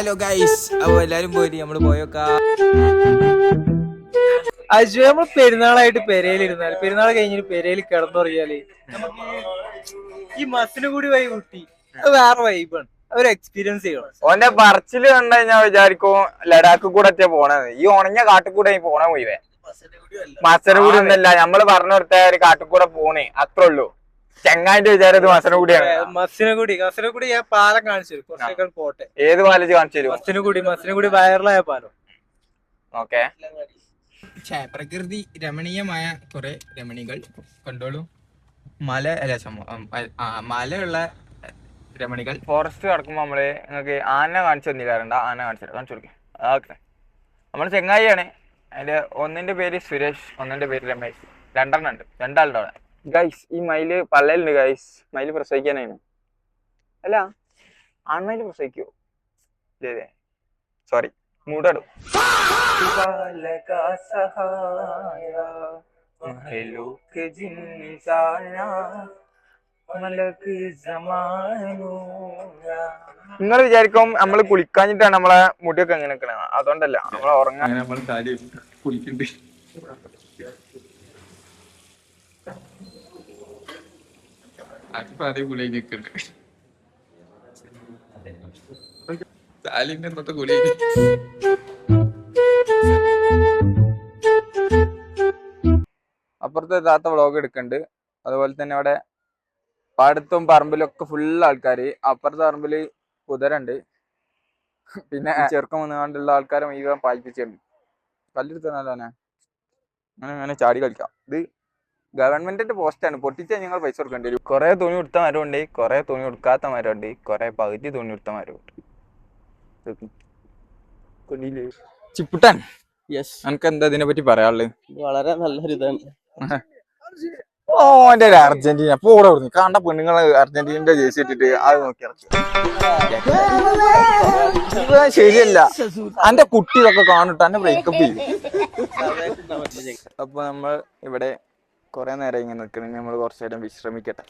Hello guys, അപ്പൊ എല്ലാരും പോയിട്ട് നമ്മള് പോയോക്കാ. അജു നമ്മൾ പെരുന്നാളായിട്ട് പെരയിലിരുന്നാല് പെരുന്നാൾ കഴിഞ്ഞിട്ട് പെരയിൽ കിടന്നുറങ്ങിയാല് നമുക്ക് ഈ മസിന് കൂടി വൈ കൂട്ടി അത് വേറെ വൈബാണ്. ഒരു എക്സ്പീരിയൻസ് ചെയ്യണം. ഓന്റെ പറച്ചില് കണ്ടു കഴിഞ്ഞാൽ വിചാരിക്കും ലഡാക്ക് കൂടെ ഒറ്റ പോണത്. ഈ ഉണങ്ങിയ കാട്ടിക്കൂടെ പോണ പോയിവേ. മസനഗുടി ഒന്നല്ല, നമ്മള് പറഞ്ഞു കൊടുത്ത ഒരു കാട്ടിക്കൂടെ പോണേ, അത്രേ ഉള്ളൂ. ചെങ്ങായിന്റെ വിചാരം മസനഗുടിയാണ്. മസനഗുടി ഞാൻ പാലം കാണിച്ചു തരും. കുറച്ചേക്കാൾ പോട്ടെ. ഏത് പാലച്ച് കാണിച്ചു തരും? മസനഗുടി വൈറലായ പാലം. ഓക്കെ. പ്രകൃതി രമണീയമായ കുറെ രമണികൾ കണ്ടോളൂ. മലയുള്ള രമണികൾ. ഫോറസ്റ്റ് കിടക്കുമ്പോ നമ്മള് നിങ്ങൾക്ക് ആന കാണിച്ചു തന്നില്ലാറുണ്ട്. ആന കാണിച്ചു കൊടുക്കും. ഓക്കെ, നമ്മള് ചെങ്ങായിയാണ്. അതിന്റെ ഒന്നിന്റെ പേര് സുരേഷ്, ഒന്നിന്റെ പേര് രമേശ്. രണ്ടെണ്ണം ഉണ്ട്, രണ്ടാളുടെ അവിടെ. ഗൈസ്, ഈ മയില് പള്ളയിലുണ്ട് ഗൈസ്. മയില് പ്രസവിക്കാനാണ്. അല്ല, ആൺമയില് പ്രസവിക്കോ? സോറി, മൂടടും. നിങ്ങൾ വിചാരിക്കും നമ്മള് കുളിക്കാഞ്ഞിട്ടാണ് നമ്മളെ മുടിയൊക്കെ എങ്ങനെ നിക്കണ. അതുകൊണ്ടല്ല, നമ്മളെ ഉറങ്ങാൻ കുളിക്കണ്ട്. അതേ കുളി നിൽക്കണ്ട്. എന്നത്തെ കുളി. അപ്പുറത്തെ താത്ത വ്ളോഗ് എടുക്കുന്നുണ്ട്. അതുപോലെ തന്നെ അവിടെ പാടത്തും പറമ്പിലും ഒക്കെ ഫുള്ള് ആൾക്കാര്. അപ്പുറത്തെ പറമ്പില് കുതിരണ്ട്. പിന്നെ ചെറുക്കം വന്നുകൊണ്ടുള്ള ആൾക്കാരെ മുഴുവൻ പായിപ്പിച്ചിട്ടുണ്ട്. കല്ലെടുത്തല്ലേ അങ്ങനെ ചാടി കളിക്കാം. ഇത് ഗവൺമെന്റിന്റെ പോസ്റ്റാണ്. പൊട്ടിച്ചാൽ ഞങ്ങൾ പൈസ കൊടുക്കേണ്ടി വരും. കുറെ തുണി കൊടുത്ത മരമുണ്ട്, കുറെ തുണി കൊടുക്കാത്ത മരമുണ്ട്, കുറെ പകുതി തുണി കൊടുത്ത മരമുണ്ട്. ചിപ്പുട്ടാൻ, എനിക്ക് എന്താ ഇതിനെ പറ്റി പറയാനുള്ളത്? വളരെ നല്ലൊരു ഇതാണ്. ഓന്റെ ഒരു അർജന്റീന പോടെ കൊടുത്തു കണ്ട പെണ്ണുങ്ങള് അർജന്റീനന്റെ ജേഴ്സി ഇട്ടിട്ട് അത് നോക്കി ശരിയല്ല. എന്റെ കുട്ടികളൊക്കെ കാണിട്ട് എന്നെ ബ്രേക്കപ്പ് ചെയ്യും. അപ്പൊ നമ്മൾ ഇവിടെ കുറെ നേരം ഇങ്ങനെ നിൽക്കണം. നമ്മൾ കുറച്ചു നേരം വിശ്രമിക്കട്ടെ.